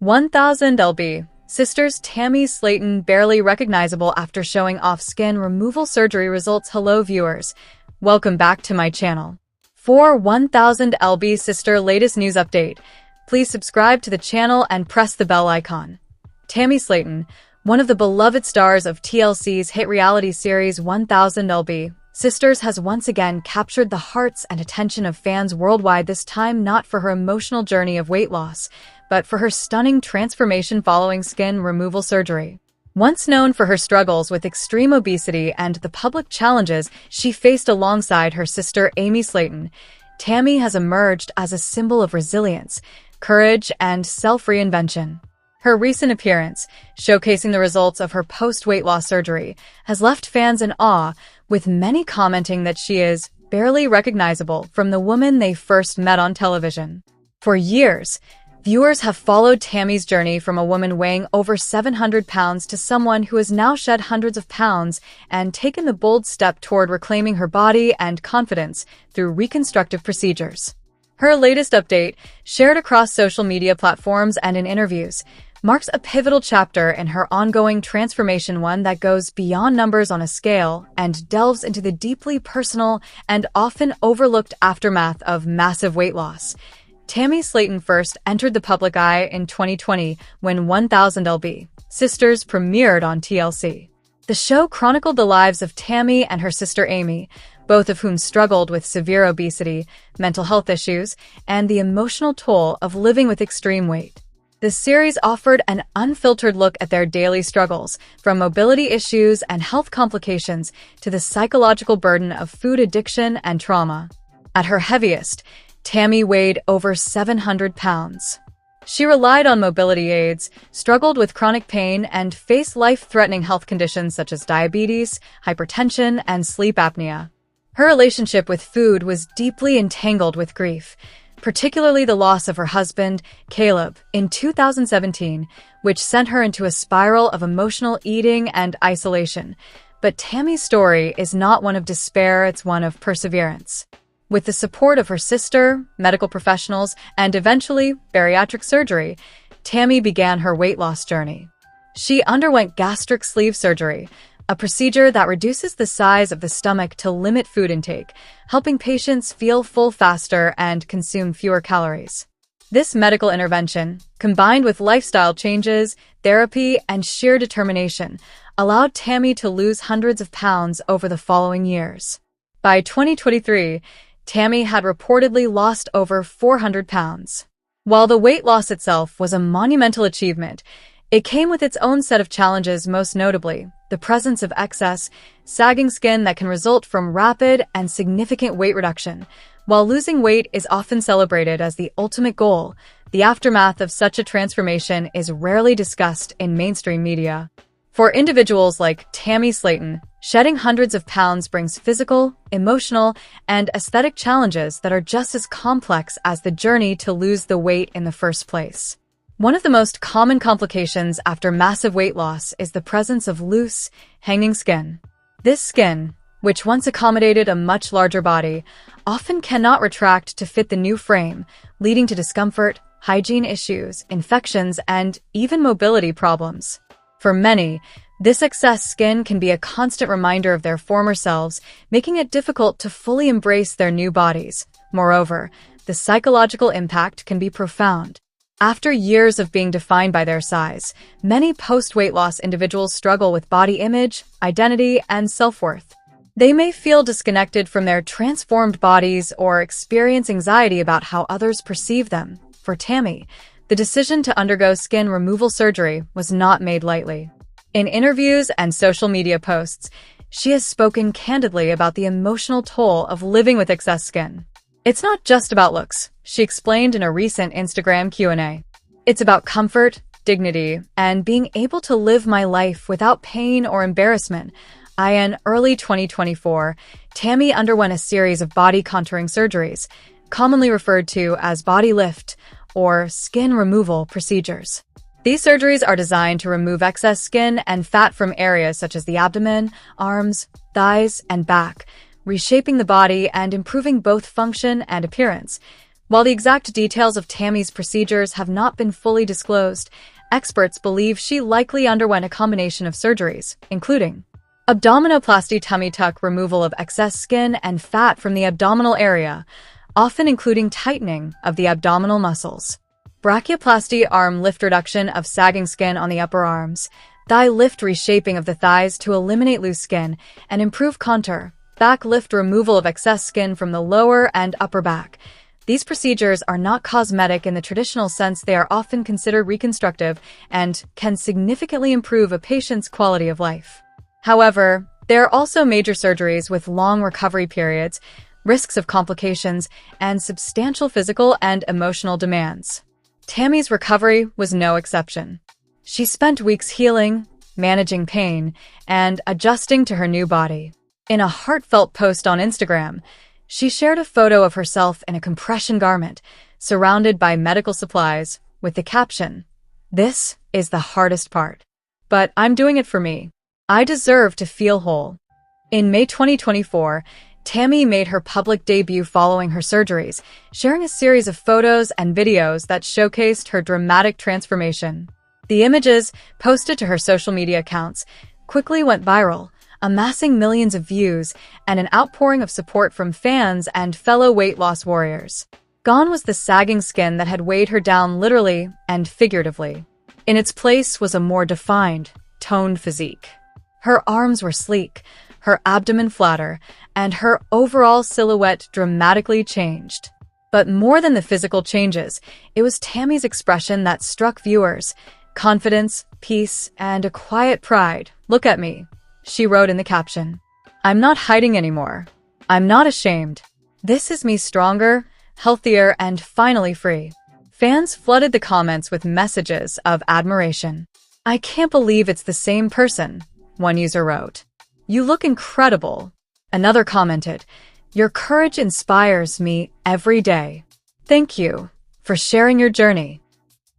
1000 lb. Sisters Tammy Slaton barely recognizable after showing off skin removal surgery results. Hello viewers, welcome back to my channel. For 1000 lb sister latest news update, please subscribe to the channel and press the bell icon. Tammy Slaton, one of the beloved stars of TLC's hit reality series 1000 lb. Sisters has once again captured the hearts and attention of fans worldwide, this time not for her emotional journey of weight loss, but for her stunning transformation following skin removal surgery. Once known for her struggles with extreme obesity and the public challenges she faced alongside her sister Amy Slaton, Tammy has emerged as a symbol of resilience, courage, and self-reinvention. Her recent appearance, showcasing the results of her post-weight loss surgery, has left fans in awe, with many commenting that she is barely recognizable from the woman they first met on television. For years, viewers have followed Tammy's journey from a woman weighing over 700 pounds to someone who has now shed hundreds of pounds and taken the bold step toward reclaiming her body and confidence through reconstructive procedures. Her latest update, shared across social media platforms and in interviews, marks a pivotal chapter in her ongoing transformation, one that goes beyond numbers on a scale and delves into the deeply personal and often overlooked aftermath of massive weight loss. Tammy Slaton first entered the public eye in 2020 when 1000 lb. Sisters premiered on TLC. The show chronicled the lives of Tammy and her sister Amy, both of whom struggled with severe obesity, mental health issues, and the emotional toll of living with extreme weight. The series offered an unfiltered look at their daily struggles, from mobility issues and health complications to the psychological burden of food addiction and trauma. At her heaviest, Tammy weighed over 700 pounds. She relied on mobility aids, struggled with chronic pain, and faced life-threatening health conditions such as diabetes, hypertension, and sleep apnea. Her relationship with food was deeply entangled with grief, particularly the loss of her husband, Caleb, in 2017, which sent her into a spiral of emotional eating and isolation. But Tammy's story is not one of despair, it's one of perseverance. With the support of her sister, medical professionals, and eventually bariatric surgery, Tammy began her weight loss journey. She underwent gastric sleeve surgery, a procedure that reduces the size of the stomach to limit food intake, helping patients feel full faster and consume fewer calories. This medical intervention, combined with lifestyle changes, therapy, and sheer determination, allowed Tammy to lose hundreds of pounds over the following years. By 2023, Tammy had reportedly lost over 400 pounds. While the weight loss itself was a monumental achievement, it came with its own set of challenges, most notably the presence of excess, sagging skin that can result from rapid and significant weight reduction. While losing weight is often celebrated as the ultimate goal, the aftermath of such a transformation is rarely discussed in mainstream media. For individuals like Tammy Slaton, shedding hundreds of pounds brings physical, emotional, and aesthetic challenges that are just as complex as the journey to lose the weight in the first place. One of the most common complications after massive weight loss is the presence of loose, hanging skin. This skin, which once accommodated a much larger body, often cannot retract to fit the new frame, leading to discomfort, hygiene issues, infections, and even mobility problems. For many, this excess skin can be a constant reminder of their former selves, making it difficult to fully embrace their new bodies. Moreover, the psychological impact can be profound. After years of being defined by their size, many post-weight loss individuals struggle with body image, identity, and self-worth. They may feel disconnected from their transformed bodies or experience anxiety about how others perceive them. For Tammy, the decision to undergo skin removal surgery was not made lightly. In interviews and social media posts, she has spoken candidly about the emotional toll of living with excess skin. It's not just about looks, she explained in a recent Instagram Q&A. It's about comfort, dignity, and being able to live my life without pain or embarrassment. In early 2024, Tammy underwent a series of body contouring surgeries, commonly referred to as body lift or skin removal procedures. These surgeries are designed to remove excess skin and fat from areas such as the abdomen, arms, thighs, and back, reshaping the body and improving both function and appearance. While the exact details of Tammy's procedures have not been fully disclosed, experts believe she likely underwent a combination of surgeries, including abdominoplasty, tummy tuck, removal of excess skin and fat from the abdominal area, often including tightening of the abdominal muscles, brachioplasty, arm lift, reduction of sagging skin on the upper arms, thigh lift, reshaping of the thighs to eliminate loose skin and improve contour, back lift, removal of excess skin from the lower and upper back. These procedures are not cosmetic in the traditional sense. They are often considered reconstructive and can significantly improve a patient's quality of life. However, there are also major surgeries with long recovery periods, risks of complications, and substantial physical and emotional demands. Tammy's recovery was no exception. She spent weeks healing, managing pain, and adjusting to her new body. In a heartfelt post on Instagram, she shared a photo of herself in a compression garment, surrounded by medical supplies, with the caption, "This is the hardest part. But I'm doing it for me. I deserve to feel whole." In May 2024, Tammy made her public debut following her surgeries, sharing a series of photos and videos that showcased her dramatic transformation. The images, posted to her social media accounts, quickly went viral, amassing millions of views and an outpouring of support from fans and fellow weight loss warriors. Gone was the sagging skin that had weighed her down literally and figuratively. In its place was a more defined, toned physique. Her arms were sleek, her abdomen flatter, and her overall silhouette dramatically changed. But more than the physical changes, it was Tammy's expression that struck viewers. Confidence, peace, and a quiet pride. "Look at me," she wrote in the caption. "I'm not hiding anymore. I'm not ashamed. This is me, stronger, healthier, and finally free." Fans flooded the comments with messages of admiration. "I can't believe it's the same person," one user wrote. "You look incredible." Another commented, "Your courage inspires me every day. Thank you for sharing your journey."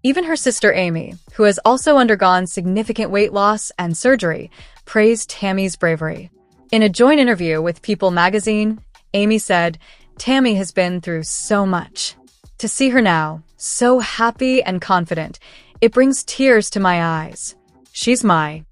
Even her sister Amy, who has also undergone significant weight loss and surgery, praised Tammy's bravery. In a joint interview with People magazine, Amy said, "Tammy has been through so much. To see her now, so happy and confident, it brings tears to my eyes. She's my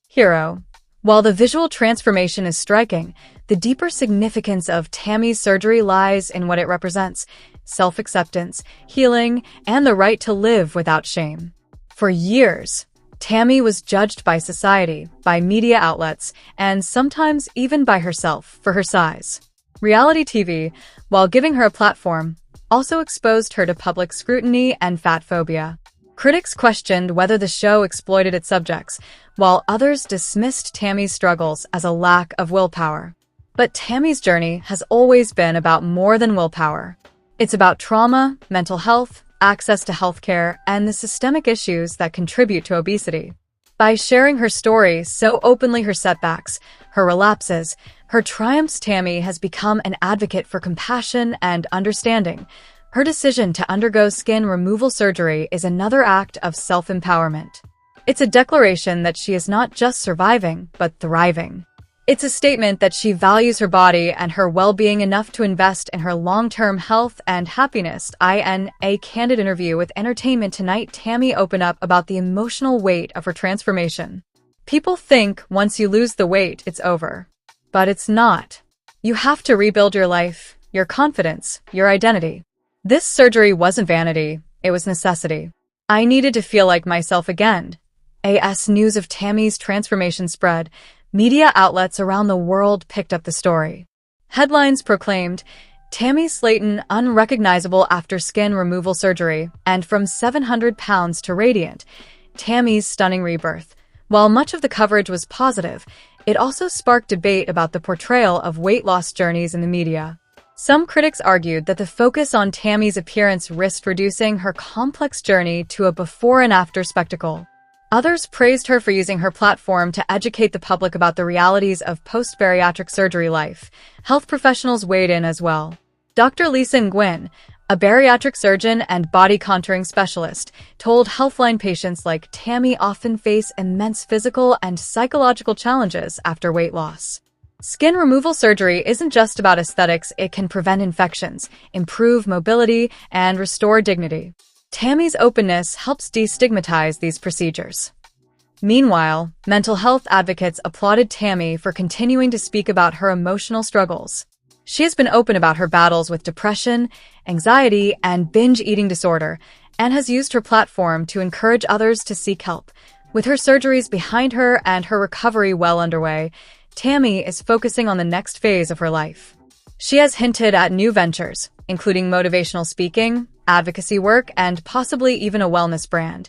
hero." While the visual transformation is striking, the deeper significance of Tammy's surgery lies in what it represents: self-acceptance, healing, and the right to live without shame. For years, Tammy was judged by society, by media outlets, and sometimes even by herself for her size. Reality TV, while giving her a platform, also exposed her to public scrutiny and fat phobia. Critics questioned whether the show exploited its subjects, while others dismissed Tammy's struggles as a lack of willpower. But Tammy's journey has always been about more than willpower. It's about trauma, mental health, access to healthcare, and the systemic issues that contribute to obesity. By sharing her story so openly, her setbacks, her relapses, her triumphs, Tammy has become an advocate for compassion and understanding. Her decision to undergo skin removal surgery is another act of self-empowerment. It's a declaration that she is not just surviving, but thriving. It's a statement that she values her body and her well-being enough to invest in her long-term health and happiness. In a candid interview with Entertainment Tonight, Tammy opened up about the emotional weight of her transformation. "People think once you lose the weight, it's over. But it's not. You have to rebuild your life, your confidence, your identity. This surgery wasn't vanity, it was necessity. I needed to feel like myself again." As news of Tammy's transformation spread, media outlets around the world picked up the story. Headlines proclaimed, "Tammy Slaton unrecognizable after skin removal surgery, and from 700 pounds to radiant. Tammy's stunning rebirth." While much of the coverage was positive, it also sparked debate about the portrayal of weight loss journeys in the media. Some critics argued that the focus on Tammy's appearance risked reducing her complex journey to a before and after spectacle. Others praised her for using her platform to educate the public about the realities of post-bariatric surgery life. Health professionals weighed in as well. Dr. Lisa Nguyen, a bariatric surgeon and body contouring specialist, told Healthline patients like Tammy often face immense physical and psychological challenges after weight loss. Skin removal surgery isn't just about aesthetics, it can prevent infections, improve mobility, and restore dignity. Tammy's openness helps destigmatize these procedures. Meanwhile, mental health advocates applauded Tammy for continuing to speak about her emotional struggles. She has been open about her battles with depression, anxiety, and binge eating disorder, and has used her platform to encourage others to seek help. With her surgeries behind her and her recovery well underway, Tammy is focusing on the next phase of her life. She has hinted at new ventures, including motivational speaking, advocacy work, and possibly even a wellness brand.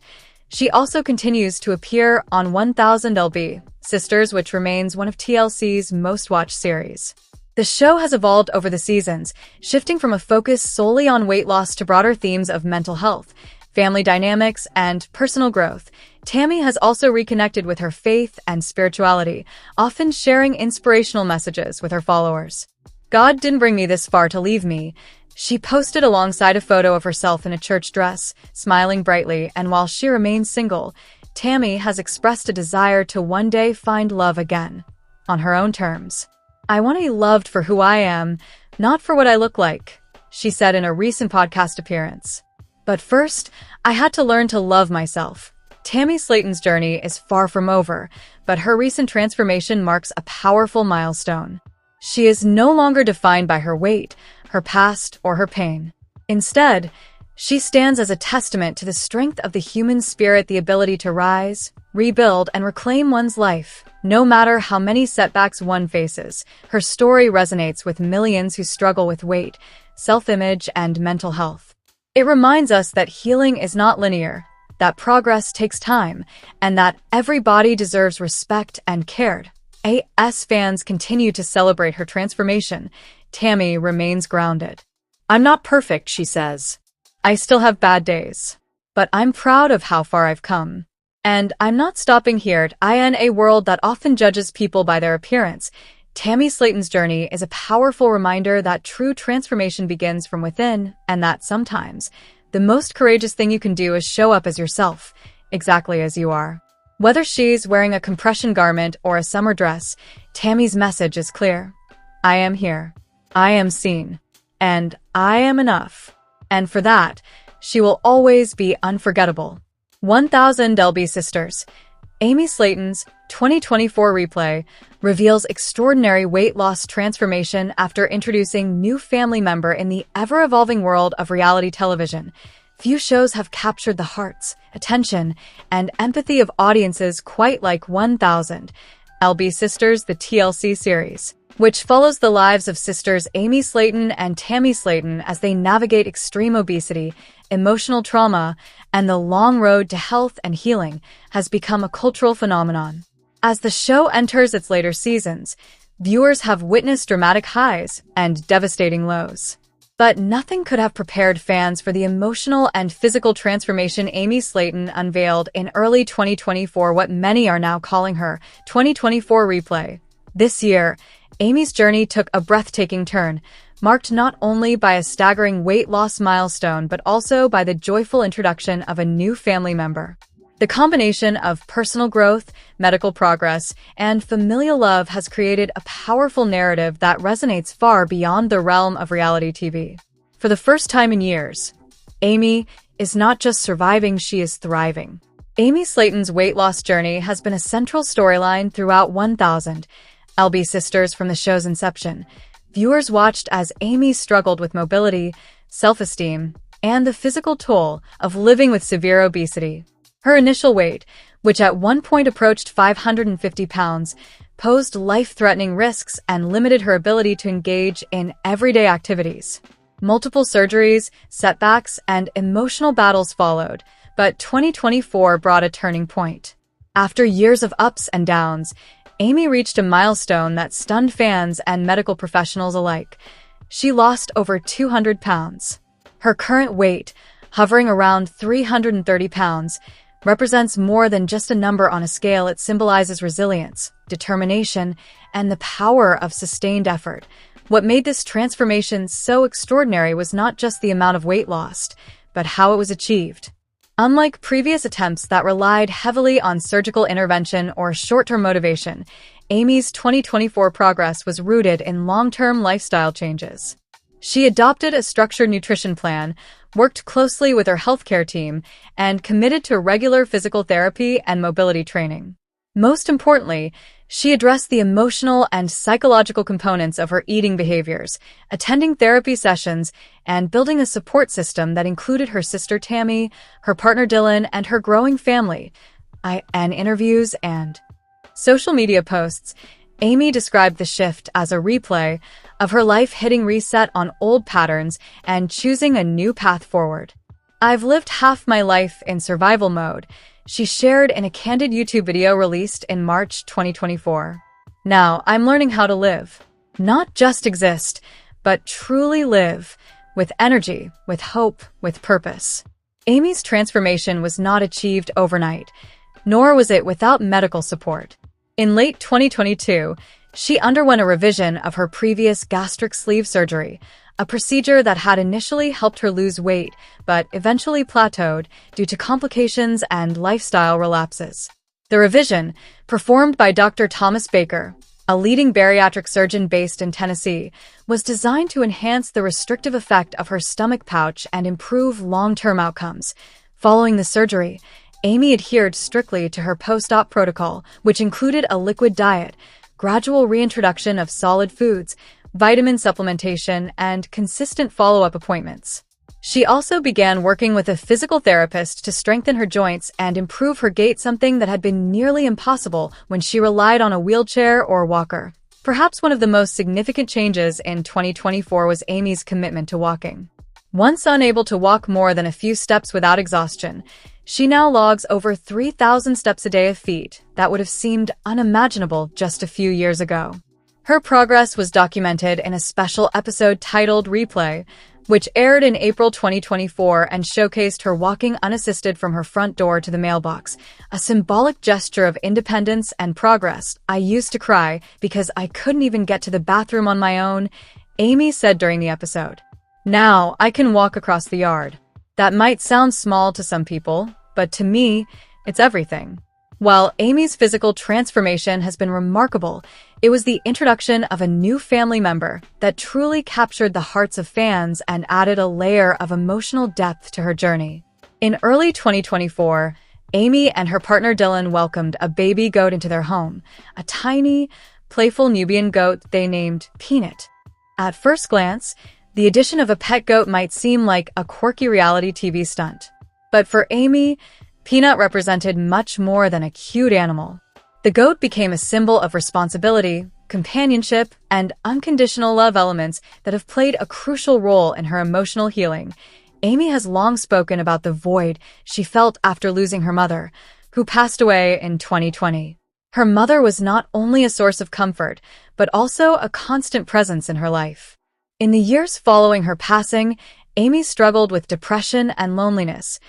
She also continues to appear on 1000 Sisters, which remains one of TLC's most-watched series. The show has evolved over the seasons, shifting from a focus solely on weight loss to broader themes of mental health, family dynamics, and personal growth. Tammy has also reconnected with her faith and spirituality, often sharing inspirational messages with her followers. "God didn't bring me this far to leave me," she posted alongside a photo of herself in a church dress, smiling brightly, and while she remains single, Tammy has expressed a desire to one day find love again, on her own terms. "I want to be loved for who I am, not for what I look like," she said in a recent podcast appearance. "But first, I had to learn to love myself." Tammy Slaton's journey is far from over, but her recent transformation marks a powerful milestone. She is no longer defined by her weight, her past, or her pain. Instead, she stands as a testament to the strength of the human spirit, the ability to rise, rebuild, and reclaim one's life. No matter how many setbacks one faces, her story resonates with millions who struggle with weight, self-image, and mental health. It reminds us that healing is not linear, that progress takes time, and that every body deserves respect and care. As fans continue to celebrate her transformation, Tammy remains grounded. "I'm not perfect," she says. "I still have bad days. But I'm proud of how far I've come. And I'm not stopping here. In a world that often judges people by their appearance, Tammy Slaton's journey is a powerful reminder that true transformation begins from within, and that sometimes the most courageous thing you can do is show up as yourself, exactly as you are." Whether she's wearing a compression garment or a summer dress, Tammy's message is clear. "I am here. I am seen. And I am enough." And for that, she will always be unforgettable. 1000 Sisters. Amy Slaton's 2024 replay reveals extraordinary weight loss transformation after introducing new family member in the ever-evolving world of reality television. Few shows have captured the hearts, attention, and empathy of audiences quite like 1000 Sisters, the TLC series, which follows the lives of sisters Amy Slaton and Tammy Slaton as they navigate extreme obesity, emotional trauma, and the long road to health and healing, has become a cultural phenomenon. As the show enters its later seasons, viewers have witnessed dramatic highs and devastating lows. But nothing could have prepared fans for the emotional and physical transformation Amy Slaton unveiled in early 2024, what many are now calling her 2024 replay. This year, Amy's journey took a breathtaking turn, marked not only by a staggering weight loss milestone but also by the joyful introduction of a new family member. The combination of personal growth, medical progress, and familial love has created a powerful narrative that resonates far beyond the realm of reality TV. For the first time in years, Amy is not just surviving, she is thriving. Amy Slaton's weight loss journey has been a central storyline throughout 1000 Sisters from the show's inception. Viewers watched as Amy struggled with mobility, self-esteem, and the physical toll of living with severe obesity. Her initial weight, which at one point approached 550 pounds, posed life-threatening risks and limited her ability to engage in everyday activities. Multiple surgeries, setbacks, and emotional battles followed, but 2024 brought a turning point. After years of ups and downs, Amy reached a milestone that stunned fans and medical professionals alike. She lost over 200 pounds. Her current weight, hovering around 330 pounds, represents more than just a number on a scale. It symbolizes resilience, determination, and the power of sustained effort. What made this transformation so extraordinary was not just the amount of weight lost, but how it was achieved. Unlike previous attempts that relied heavily on surgical intervention or short-term motivation, Amy's 2024 progress was rooted in long-term lifestyle changes. She adopted a structured nutrition plan, worked closely with her healthcare team, and committed to regular physical therapy and mobility training. Most importantly, she addressed the emotional and psychological components of her eating behaviors, attending therapy sessions, and building a support system that included her sister Tammy, her partner Dylan, and her growing family. In interviews and social media posts, Amy described the shift as a replay of her life hitting reset on old patterns and choosing a new path forward. "I've lived half my life in survival mode," she shared in a candid YouTube video released in March 2024. "Now I'm learning how to live. Not just exist, but truly live, with energy, with hope, with purpose." Amy's transformation was not achieved overnight, nor was it without medical support. In late 2022, she underwent a revision of her previous gastric sleeve surgery, a procedure that had initially helped her lose weight but eventually plateaued due to complications and lifestyle relapses. The revision, performed by Dr. Thomas Baker, a leading bariatric surgeon based in Tennessee, was designed to enhance the restrictive effect of her stomach pouch and improve long-term outcomes. Following the surgery, Amy adhered strictly to her post-op protocol, which included a liquid diet, gradual reintroduction of solid foods, vitamin supplementation, and consistent follow-up appointments. She also began working with a physical therapist to strengthen her joints and improve her gait, something that had been nearly impossible when she relied on a wheelchair or walker. Perhaps one of the most significant changes in 2024 was Amy's commitment to walking. Once unable to walk more than a few steps without exhaustion, she now logs over 3,000 steps a day of feet that would have seemed unimaginable just a few years ago. Her progress was documented in a special episode titled Replay, which aired in April 2024 and showcased her walking unassisted from her front door to the mailbox, a symbolic gesture of independence and progress. "I used to cry because I couldn't even get to the bathroom on my own," Amy said during the episode. "Now I can walk across the yard." That might sound small to some people, but to me, it's everything. While Amy's physical transformation has been remarkable, it was the introduction of a new family member that truly captured the hearts of fans and added a layer of emotional depth to her journey. In early 2024, Amy and her partner Dylan welcomed a baby goat into their home, a tiny, playful Nubian goat they named Peanut. At first glance, the addition of a pet goat might seem like a quirky reality TV stunt. But for Amy, Peanut represented much more than a cute animal. The goat became a symbol of responsibility, companionship, and unconditional love, elements that have played a crucial role in her emotional healing. Amy has long spoken about the void she felt after losing her mother, who passed away in 2020. Her mother was not only a source of comfort, but also a constant presence in her life. In the years following her passing, Amy struggled with depression and loneliness,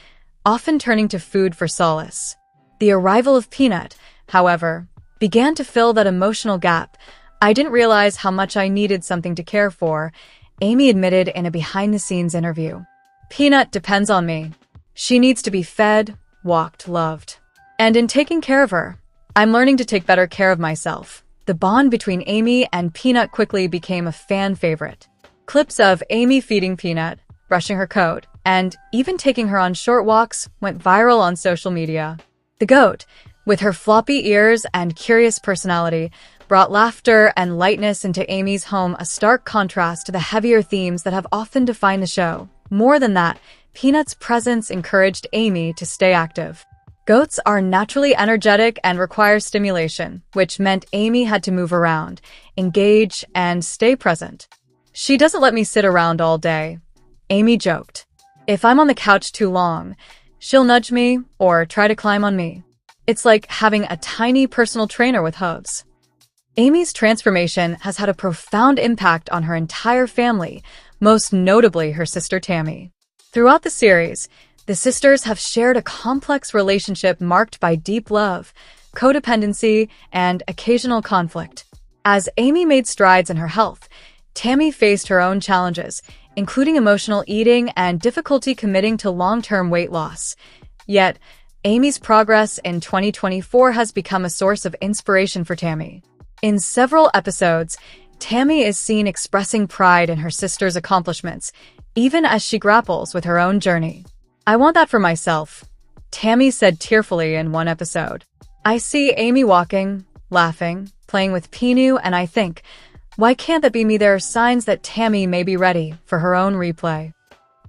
often turning to food for solace. The arrival of Peanut, however, began to fill that emotional gap. "I didn't realize how much I needed something to care for," Amy admitted in a behind-the-scenes interview. "Peanut depends on me. She needs to be fed, walked, loved. And in taking care of her, I'm learning to take better care of myself." The bond between Amy and Peanut quickly became a fan favorite. Clips of Amy feeding Peanut, brushing her coat, and even taking her on short walks went viral on social media. The goat, with her floppy ears and curious personality, brought laughter and lightness into Amy's home, a stark contrast to the heavier themes that have often defined the show. More than that, Peanut's presence encouraged Amy to stay active. Goats are naturally energetic and require stimulation, which meant Amy had to move around, engage, and stay present. "She doesn't let me sit around all day," Amy joked. "If I'm on the couch too long, she'll nudge me or try to climb on me. It's like having a tiny personal trainer with hooves." Amy's transformation has had a profound impact on her entire family, most notably her sister Tammy. Throughout the series, the sisters have shared a complex relationship marked by deep love, codependency, and occasional conflict. As Amy made strides in her health, Tammy faced her own challenges, including emotional eating and difficulty committing to long-term weight loss. Yet, Amy's progress in 2024 has become a source of inspiration for Tammy. In several episodes, Tammy is seen expressing pride in her sister's accomplishments, even as she grapples with her own journey. "I want that for myself," Tammy said tearfully in one episode. "I see Amy walking, laughing, playing with Pinu, and I think, why can't that be me?" There are signs that Tammy may be ready for her own replay.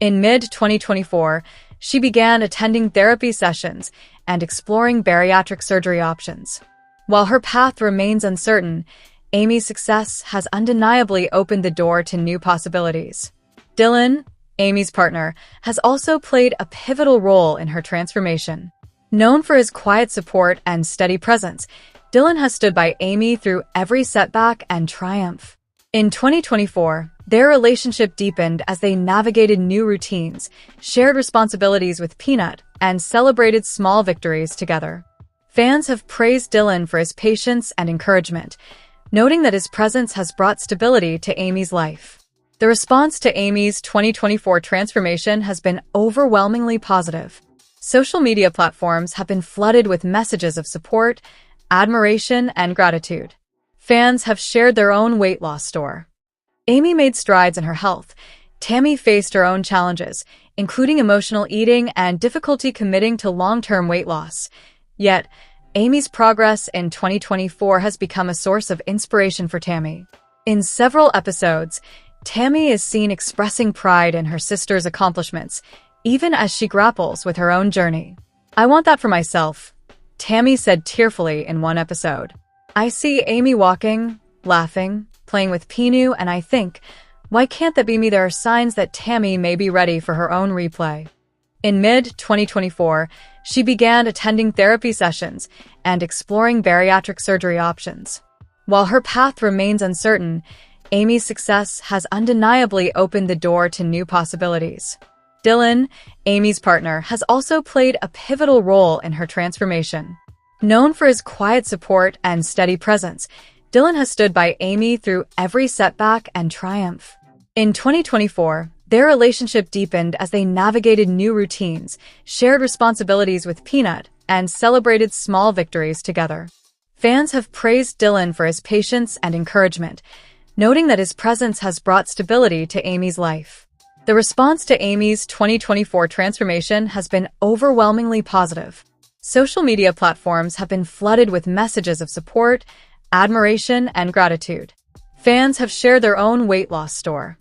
In mid-2024, she began attending therapy sessions and exploring bariatric surgery options. While her path remains uncertain, Amy's success has undeniably opened the door to new possibilities. Dylan, Amy's partner, has also played a pivotal role in her transformation. Known for his quiet support and steady presence, Dylan has stood by Amy through every setback and triumph. In 2024, their relationship deepened as they navigated new routines, shared responsibilities with Peanut, and celebrated small victories together. Fans have praised Dylan for his patience and encouragement, noting that his presence has brought stability to Amy's life. The response to Amy's 2024 transformation has been overwhelmingly positive. Social media platforms have been flooded with messages of support, admiration, and gratitude. Fans have shared their own weight loss story. Amy made strides in her health. Tammy faced her own challenges, including emotional eating and difficulty committing to long-term weight loss. Yet, Amy's progress in 2024 has become a source of inspiration for Tammy. In several episodes, Tammy is seen expressing pride in her sister's accomplishments, even as she grapples with her own journey. "I want that for myself," Tammy said tearfully in one episode. "I see Amy walking, laughing, playing with Pinu, and I think, why can't that be me?" There are signs that Tammy may be ready for her own replay. In mid-2024, she began attending therapy sessions and exploring bariatric surgery options. While her path remains uncertain, Amy's success has undeniably opened the door to new possibilities. Dylan, Amy's partner, has also played a pivotal role in her transformation. Known for his quiet support and steady presence, Dylan has stood by Amy through every setback and triumph. In 2024, their relationship deepened as they navigated new routines, shared responsibilities with Peanut, and celebrated small victories together. Fans have praised Dylan for his patience and encouragement, noting that his presence has brought stability to Amy's life. The response to Amy's 2024 transformation has been overwhelmingly positive. Social media platforms have been flooded with messages of support, admiration, and gratitude. Fans have shared their own weight loss story.